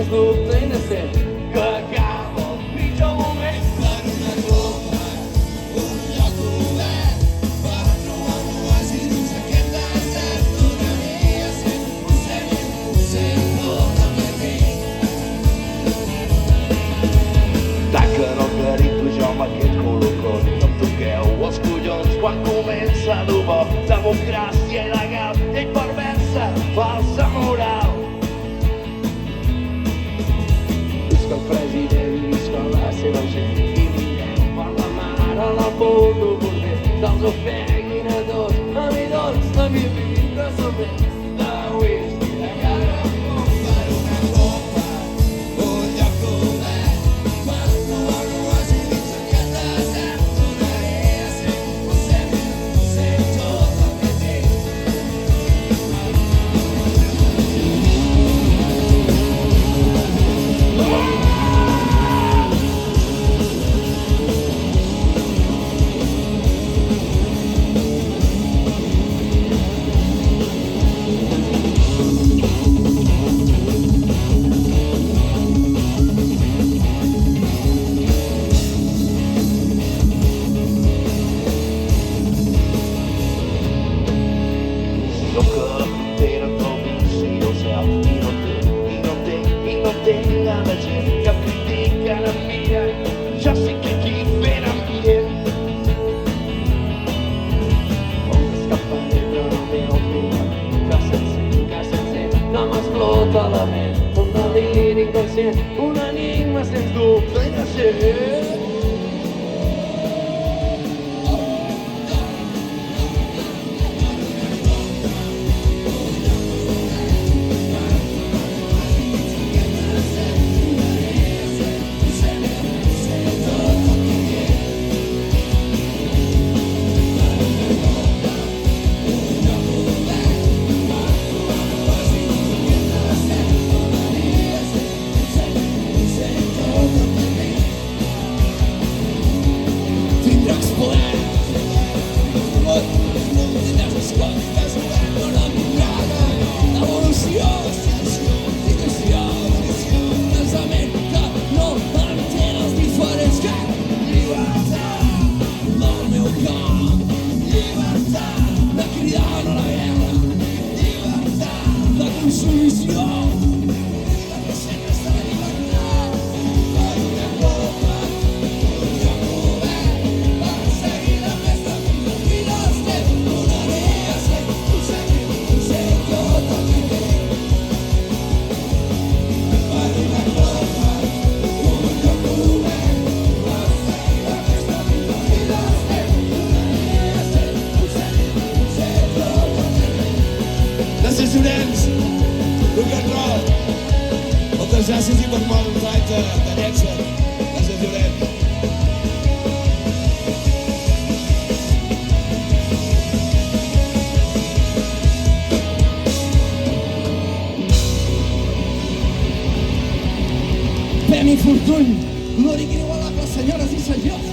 sens dubte innocent, que acaba el pitjor moment. Per una copa, un lloc obert, per trobar un oasi dins aquest desert. Donaria 100% tot el que tinc. Taquen el carito, jo amb aquest colocón. No em toqueu els collons quan comença el bo. Democràcia il·legal, llei perversa, falsa moral. Visca el president, visca la seva gent. I mireu per la mar a la foto border. Que els ofeguin a tots, a mi doncs, a mi que som més de whisky de cara. Per una copa, un lloc obert, per trobar un oasi dins aquest desert. Donaria 100% tot el que tinc. Jo que la frontera entre el vins i el cel i no entenc a la gent que em critiquen, em miren. Jo sé que aquí fent ambient com escaparé però no meu fill que sencer no m'explota la ment. Un deliri inconscient, un enigma sens dubte innocent. Tindràs poder, tindràs les qualitats d'una mirada, evolució, situació, pensament que no entén els diferents que llibertat del meu camp, llibertat de cridar a la guerra, llibertat de consumició. Gràcies, Llorenç, rock and roll. Moltes gràcies i per molts anys de lletja. Gràcies, Llorenç. Premi Fortuny, l'original, senyores i senyors.